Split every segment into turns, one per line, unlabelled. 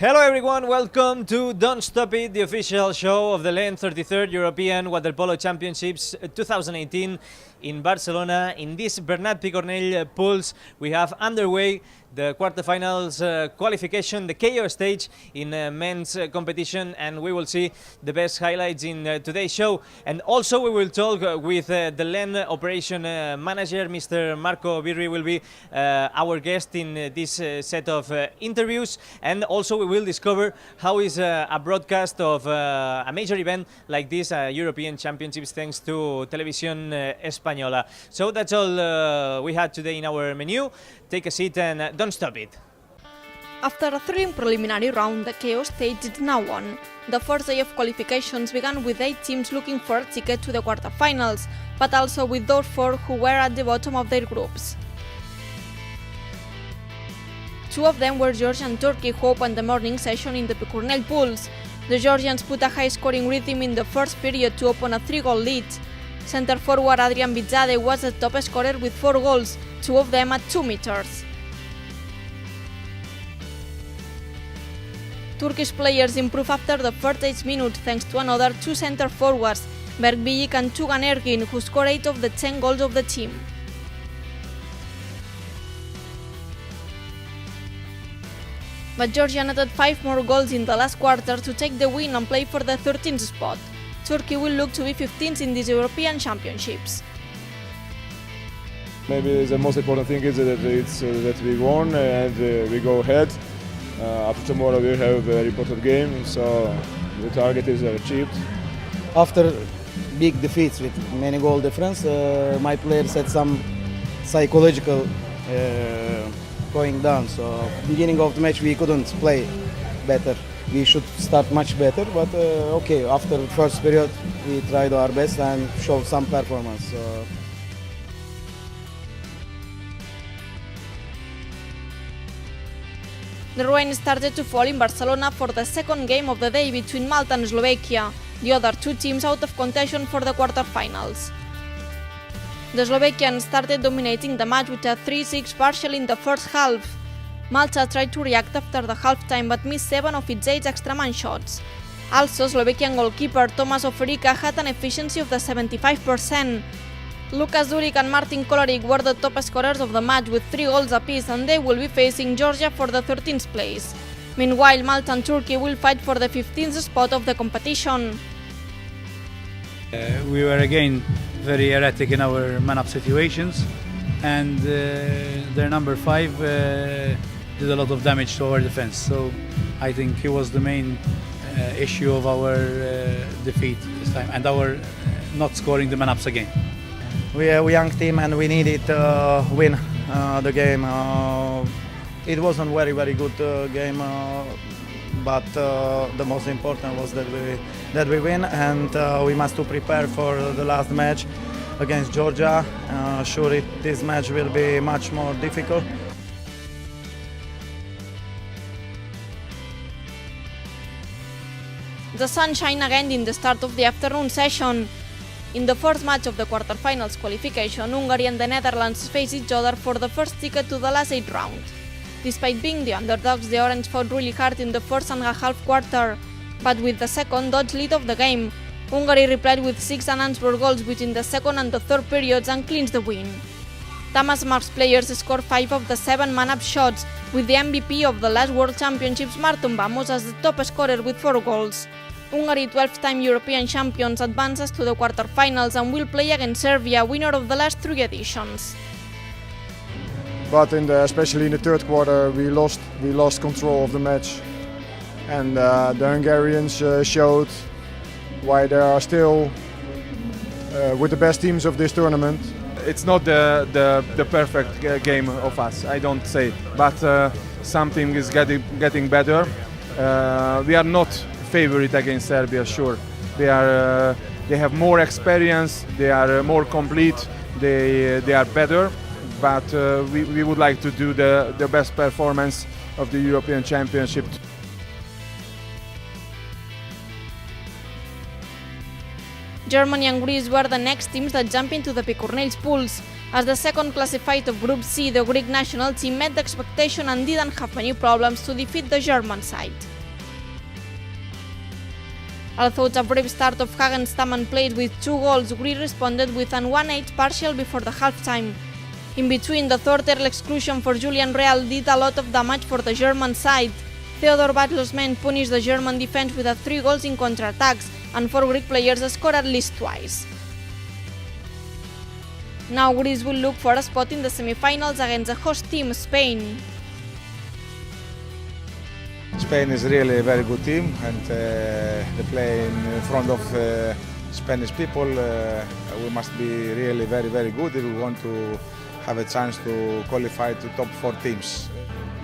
Hello everyone, welcome to Don't Stop It, the official show of the LEN 33rd European Water Polo Championships 2018 in Barcelona. In this Bernat Picornell pools, we have underway the quarterfinals qualification, the KO stage in men's competition, and we will see the best highlights in today's show. And also we will talk with the LEN operation manager, Mr. Marco Verile will be our guest in this set of interviews, and also we will discover how is a broadcast of a major event like this, European Championships, thanks to Televisión Española. So that's all we had today in our menu. Take a seat and don't stop it.
After a thrilling preliminary round, the KO stage is now on. The first day of qualifications began with 8 teams looking for a ticket to the quarterfinals, but also with those 4 who were at the bottom of their groups. 2 of them were Georgia and Turkey, who opened the morning session in the Picornell pools. The Georgians put a high-scoring rhythm in the first period to open a 3-goal lead. Centre forward Adrian Bidzade was the top scorer with 4 goals, 2 of them at 2 meters. Turkish players improved after the first 8 minutes thanks to another 2 centre forwards, Berk Bilic and Tugan Ergin, who scored 8 of the 10 goals of the team. But Georgia netted 5 more goals in the last quarter to take the win and play for the 13th spot. Turkey will look to be 15th in these European Championships.
Maybe the most important thing is that we won and we go ahead. After tomorrow we have a very important game, so the target is achieved.
After big defeats with many goal difference, my players had some psychological going down. So beginning of the match we couldn't play better. We should start much better, but okay, after the first period we tried our best and showed some performance.
The rain started to fall in Barcelona for the second game of the day between Malta and Slovakia, the other 2 teams out of contention for the quarterfinals. The Slovakians started dominating the match with a 3-6 partial in the first half. Malta tried to react after the halftime but missed 7 of its 8 extra-man shots. Also, Slovakian goalkeeper Tomas Oferica had an efficiency of the 75%. Lukas Duric and Martin Kolaric were the top scorers of the match with 3 goals apiece, and they will be facing Georgia for the 13th place. Meanwhile, Malta and Turkey will fight for the 15th spot of the competition.
We were again very erratic in our man-up situations, and their number 5 did a lot of damage to our defense. So I think he was the main issue of our defeat this time, and our not scoring the man-ups again.
We are a young team and we needed to win the game. It wasn't very good game, but the most important was that we win, and we must to prepare for the last match against Georgia. Sure, this match will be much more difficult.
The sun shined again in the start of the afternoon session. In the first match of the quarterfinals qualification, Hungary and the Netherlands faced each other for the first ticket to the last 8 rounds. Despite being the underdogs, the Orange fought really hard in the first and a half quarter, but with the second dodge lead of the game, Hungary replied with 6 unanswered goals between the second and the third periods and clinched the win. Tamas Mark's players scored 5 of the 7 man-up shots, with the MVP of the last World Championships, Marton Vamos, as the top scorer with 4 goals. Hungary, 12-time European champions, advances to the quarterfinals and will play against Serbia, winner of the last 3 editions.
But especially in the third quarter we lost control of the match, and the Hungarians showed why they are still with the best teams of this tournament.
It's not the perfect game of us, I don't say, but something is getting better. We are not favorite against Serbia, sure. They have more experience, they are more complete, they are better, but we would like to do the best performance of the European Championship.
Germany and Greece were the next teams that jumped into the Picornell pools. As the second classified of Group C, the Greek national team met the expectation and didn't have many problems to defeat the German side. Although a brave start of Hagenstammen played with 2 goals, Greece responded with an 1-8 partial before the halftime. In between, the third early exclusion for Julian Real did a lot of damage for the German side. Theodor Badlow's men punished the German defense with 3 goals in counter-attacks, and 4 Greek players scored at least twice. Now Greece will look for a spot in the semi-finals against the host team, Spain.
Spain is really a very good team, and they play in front of Spanish people. We must be really very good if we want to have a chance to qualify to top 4 teams.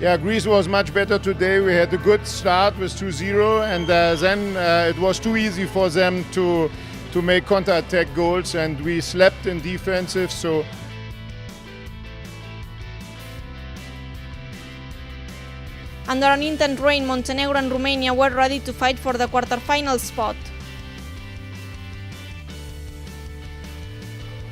Yeah, Greece was much better today. We had a good start with 2-0, and then it was too easy for them to make counter-attack goals, and we slept in defensive. So
Under an intense rain, Montenegro and Romania were ready to fight for the quarter-final spot.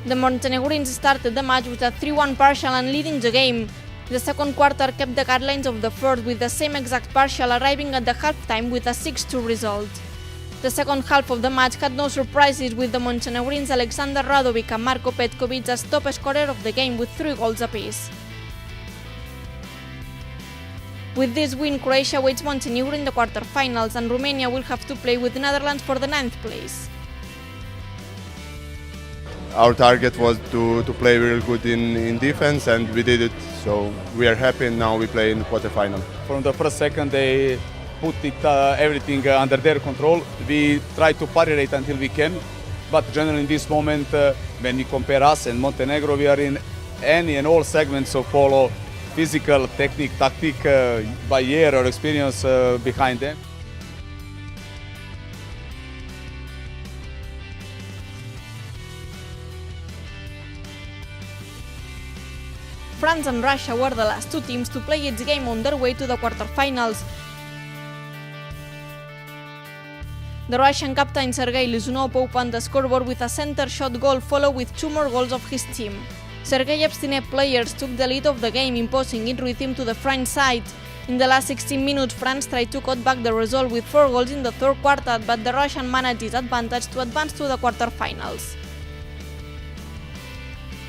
The Montenegrins started the match with a 3-1 partial and leading the game. The second quarter kept the guidelines of the first, with the same exact partial arriving at the halftime with a 6-2 result. The second half of the match had no surprises, with the Montenegrins Alexander Radovic and Marko Petkovic as top scorer of the game with 3 goals apiece. With this win, Croatia waits Montenegro in the quarter-finals, and Romania will have to play with the Netherlands for the 9th place.
Our target was to play really good in defense, and we did it. So we are happy, and now we play in the quarterfinal.
From the first second, they put everything under their control. We try to parry until we can, but generally in this moment, when we compare us and Montenegro, we are in any and all segments of polo, physical, technique, tactic, by year or experience behind them.
France and Russia were the last 2 teams to play its game on their way to the quarter-finals. The Russian captain Sergei Lizunov opened the scoreboard with a center shot goal, followed with 2 more goals of his team. Sergei Epstein players took the lead of the game, imposing in rhythm to the French side. In the last 16 minutes, France tried to cut back the result with 4 goals in the third quarter, but the Russian managed its advantage to advance to the quarter-finals.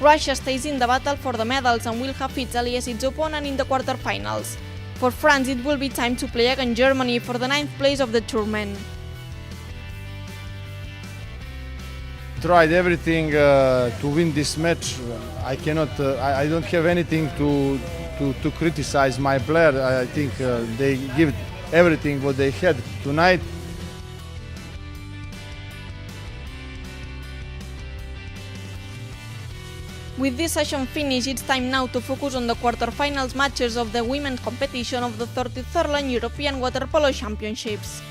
Russia stays in the battle for the medals and will have Italy as its opponent in the quarter-finals. For France, it will be time to play against Germany for the 9th place of the tournament.
tried everything to win this match. I don't have anything to criticize my player. I think they give everything what they had tonight.
With this session finished, it's time now to focus on the quarter-finals matches of the women's competition of the 33rd Line European Water Polo Championships.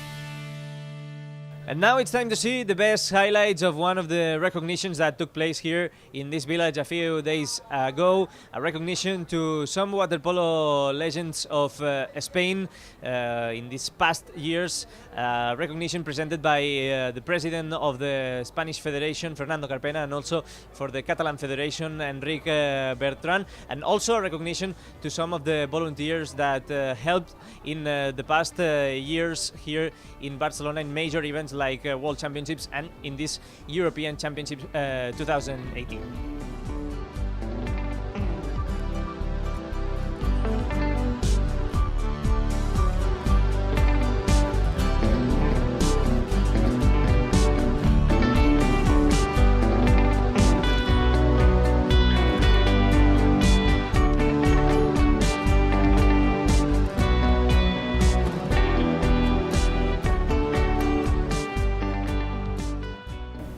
And now it's time to see the best highlights of one of the recognitions that took place here in this village a few days ago. A recognition to some water polo legends of Spain in these past years. Recognition presented by the president of the Spanish Federation, Fernando Carpena, and also for the Catalan Federation, Enrique Bertran. And also a recognition to some of the volunteers that helped in the past years here in Barcelona in major events like World Championships and in this European Championships 2018.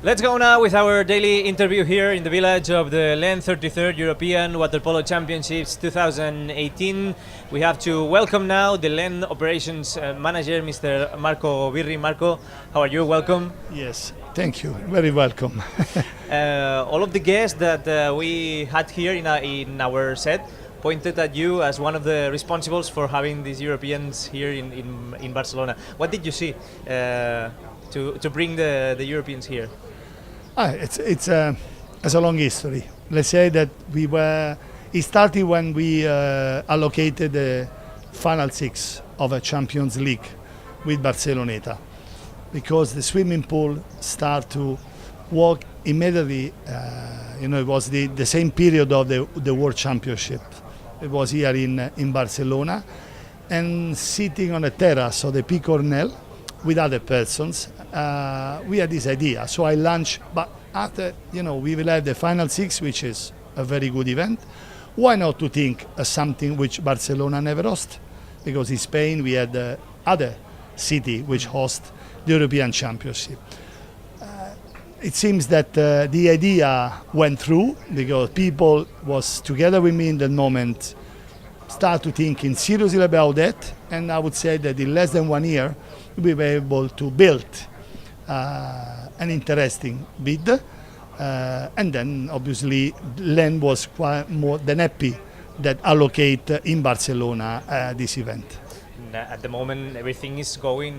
Let's go now with our daily interview here in the village of the LEN 33rd European Water Polo Championships 2018. We have to welcome now the LEN Operations Manager, Mr. Marco Verile. Marco, how are you? Welcome.
Yes, thank you. Very welcome.
All of the guests that we had here in our set pointed at you as one of the responsibles for having these Europeans here in Barcelona. What did you see to bring the Europeans here?
It's a long history. Let's say that it started when we allocated the final 6 of a Champions League with Barceloneta. because the swimming pool start to work immediately. It was the same period of the World Championship. It was here in Barcelona, and sitting on a terrace of the P. Cornell with other persons, we had this idea. So I launched, but after, we will have the final six, which is a very good event. Why not to think something which Barcelona never host? Because in Spain we had other city which host the European Championship. It seems that the idea went through because people was together with me in that moment, start to thinking seriously about that, and I would say that in less than 1 year we were able to build an interesting bid, and then obviously Len was quite more than happy that allocate in Barcelona this event.
At the moment, everything is going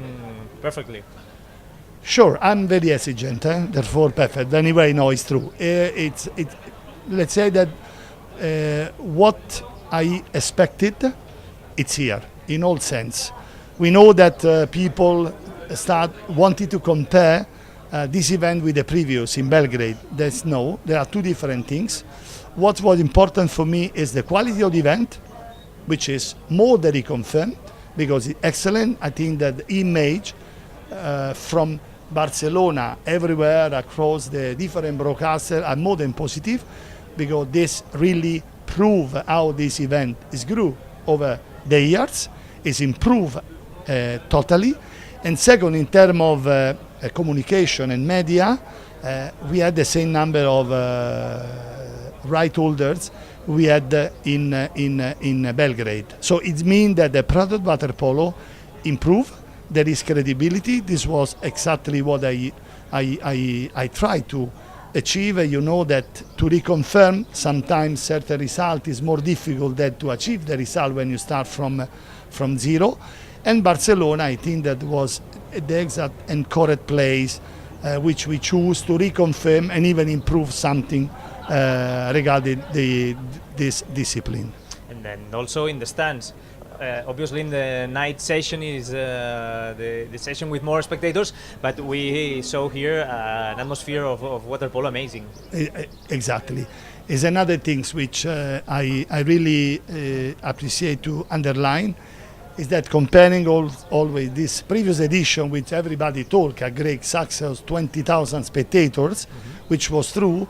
perfectly.
Sure, I'm very exigent, therefore perfect. Anyway, no, it's true. Let's say that what I expected, it's here in all sense. We know that people start wanting to compare this event with the previous in Belgrade. There are two different things. What was important for me is the quality of the event, which is more than reconfirmed, because it's excellent. I think that the image from Barcelona everywhere across the different broadcasters are more than positive, because this really prove how this event is grew over the years, is improved totally. And second, in terms of communication and media, we had the same number of right holders we had in Belgrade. So it means that the product water polo improved. There is credibility. This was exactly what I tried to achieve. You know that to reconfirm sometimes certain result is more difficult than to achieve the result when you start from zero. And Barcelona, I think that was the exact and correct place which we choose to reconfirm and even improve something regarding this discipline.
And then also in the stands. Obviously, in the night session is the session with more spectators, but we saw here an atmosphere of water polo amazing.
Exactly. Is another things which I really appreciate to underline, is that comparing always this previous edition, which everybody talk a great success, 20,000 spectators, which was true,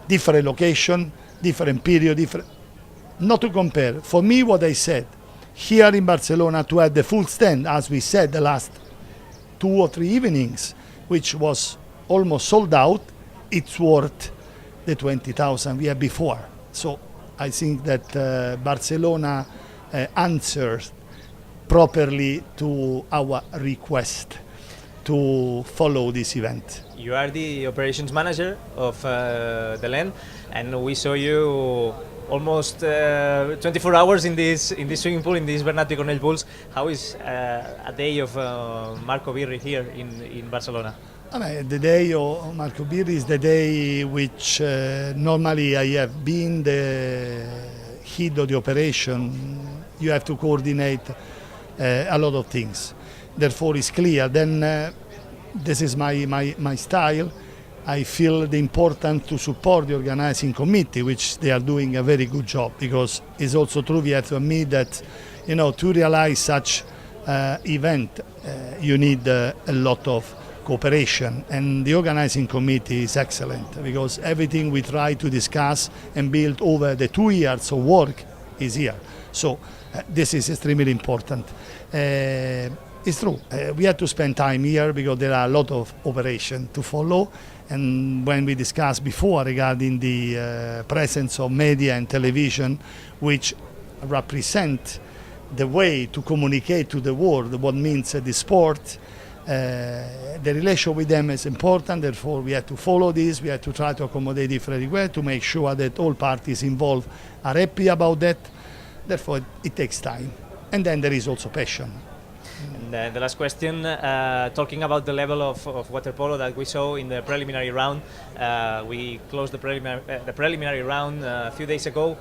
different location, different period, different. Not to compare. For me, what I said, here in Barcelona to have the full stand, as we said the last 2 or 3 evenings, which was almost sold out, it's worth the 20,000 we had before. So I think that Barcelona answers properly to our request to follow this event.
You are the operations manager of the LEN, and we saw you almost 24 hours in this swimming pool, in these Bernat Picornell pools. How is a day of Marco Verile here in Barcelona?
The day of Marco Verile is the day which normally I have been the head of the operation. You have to coordinate a lot of things. Therefore, it's clear. Then this is my style. I feel the importance to support the organizing committee, which they are doing a very good job, because it's also true, we have to admit that, to realize such event, you need a lot of cooperation, and the organizing committee is excellent, because everything we try to discuss and build over the 2 years of work is here. So this is extremely important. It's true, we had to spend time here because there are a lot of operations to follow. And when we discussed before regarding the presence of media and television, which represent the way to communicate to the world what means the sport, the relation with them is important. Therefore, we have to follow this. We have to try to accommodate different requests to make sure that all parties involved are happy about that. Therefore, it takes time. And then there is also passion.
And the last question, talking about the level of water polo that we saw in the preliminary round. We closed the preliminary round a few days ago.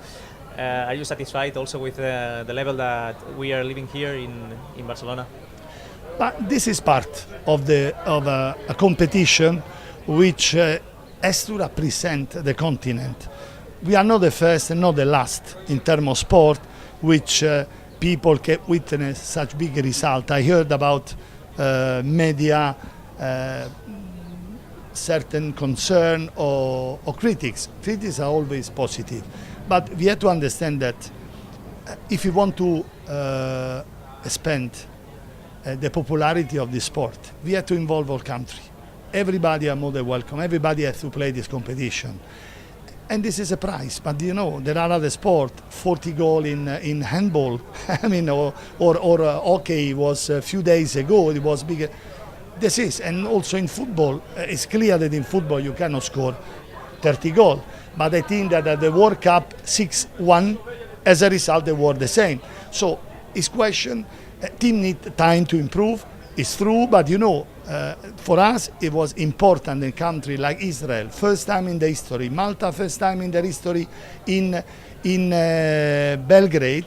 Are you satisfied also with the level that we are living here in Barcelona?
But this is part of a competition which has to represent the continent. We are not the first and not the last in terms of sport, which people can witness such big result. I heard about media, certain concern or critics. Critics are always positive, but we have to understand that if we want to expand the popularity of the sport, we have to involve all country. Everybody are more than welcome. Everybody has to play this competition. And this is a prize, but you know, there are other sports, 40 goals in handball, I mean, or hockey was a few days ago, it was bigger. This is, and also in football, it's clear that in football you cannot score 30 goals. But I think that at the World Cup 6-1, as a result, they were the same. So it's question, team need time to improve, it's true, but you know, for us it was important in a country like Israel, first time in the history, Malta first time in the history, in Belgrade,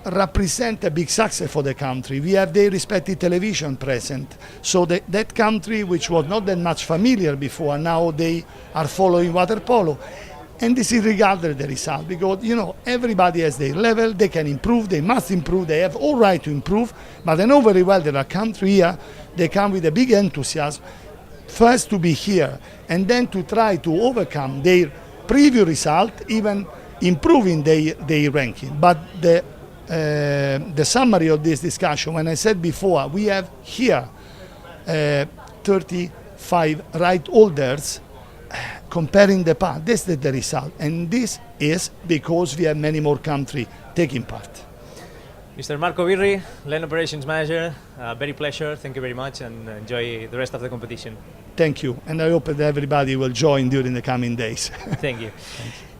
represent a big success for the country. We have their respective television present, so that country which was not that much familiar before, now they are following water polo. And this is regardless the result, because you know everybody has their level, they can improve, they must improve, they have all right to improve, but I know very well there are countries here, they come with a big enthusiasm, first to be here, and then to try to overcome their previous result, even improving their ranking. But the summary of this discussion, when I said before, we have here 35 right holders comparing the past. This is the result, and this is because we have many more countries taking part.
Mr. Marco Verile, Land Operations Manager, very pleasure, thank you very much, and enjoy the rest of the competition.
Thank you, and I hope that everybody will join during the coming days.
Thank you.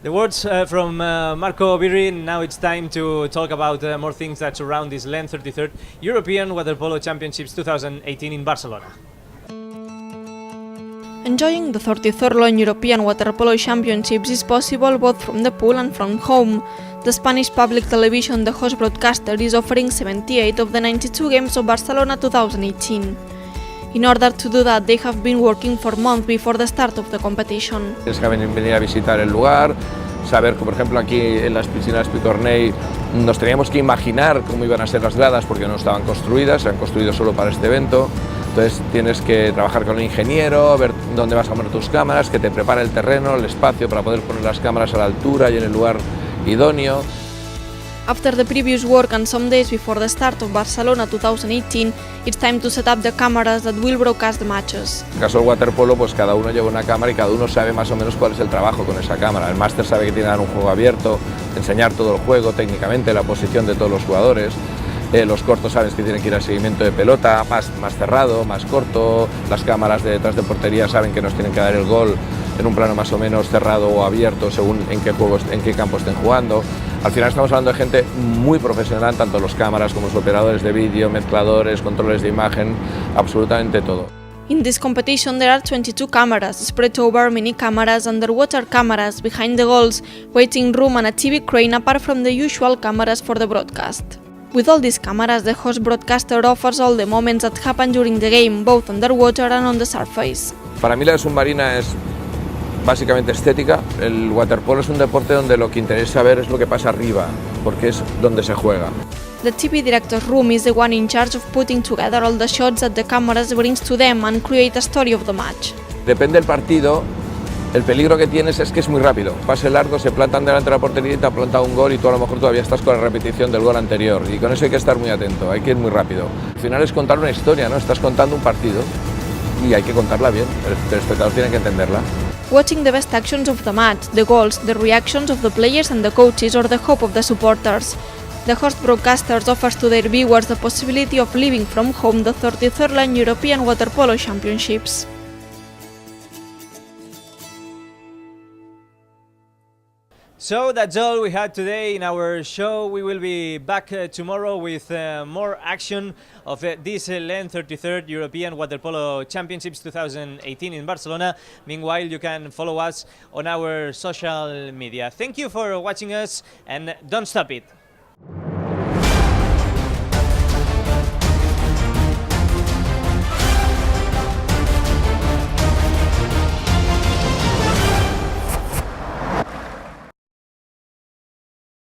The words from Marco Verile. Now it's time to talk about more things that surround this LAN 33rd European Water Polo Championships 2018 in Barcelona.
Enjoying the 33rd LAN European Water Polo Championships is possible both from the pool and from home. The Spanish public television, the host broadcaster, is offering 78 of the 92 games of Barcelona 2018. In order to do that, they have been working for months before the start of the competition.
Tienes que venir a visitar el lugar, saber que, por ejemplo, aquí en las piscinas Picornell nos teníamos que imaginar cómo iban a ser las gradas porque no estaban construidas, se han construido solo para este evento. Entonces tienes que trabajar con el ingeniero, ver dónde vas a poner tus cámaras, que te prepare el terreno, el espacio para poder poner las cámaras a la altura y en el lugar idóneo.
After the previous work and some days before the start of Barcelona 2018, it's time to set up the cameras that will broadcast the matches.
En el caso del waterpolo, pues cada uno lleva una cámara y cada uno sabe más o menos cuál es el trabajo con esa cámara. El máster sabe que tiene que dar un juego abierto, enseñar todo el juego técnicamente, la posición de todos los jugadores. Los cortos saben que tienen que ir al seguimiento de pelota, más cerrado, más corto. Las cámaras de detrás de portería saben que nos tienen que dar el gol en un plano más o menos cerrado o abierto según en qué campo estén jugando. Al final estamos hablando de gente muy profesional, tanto los cámaras como los operadores de vídeo, mezcladores, controles de imagen, absolutamente todo.
In this competition there are 22 cameras spread over mini cameras, underwater cameras, behind the goals, waiting room and a TV crane apart from the usual cameras for the broadcast. With all these cameras, the host broadcaster offers all the moments that happen during the game, both underwater and on the surface.
Para mí la submarina es básicamente estética. El waterpolo es un deporte donde lo que interesa ver es lo que pasa arriba, porque es donde se juega.
The TV director's room is the one in charge of putting together all the shots that the cameras brings to them and create a story of the match.
Depende del partido. El peligro que tienes es que es muy rápido. Pase largo, se plantan delante de la portería y te ha plantado un gol y tú a lo mejor todavía estás con la repetición del gol anterior. Y con eso hay que estar muy atento, hay que ir muy rápido. Al final es contar una historia, ¿no? Estás contando un partido y hay que contarla bien. El espectador tiene que entenderla.
Watching the best actions of the match, the goals, the reactions of the players and the coaches or the hope of the supporters. The host broadcasters offers to their viewers the possibility of living from home the 33rd LAN European Water Polo Championships.
So that's all we had today in our show. We will be back tomorrow with more action of this LAN 33rd European Water Polo Championships 2018 in Barcelona. Meanwhile, you can follow us on our social media. Thank you for watching us and don't stop it.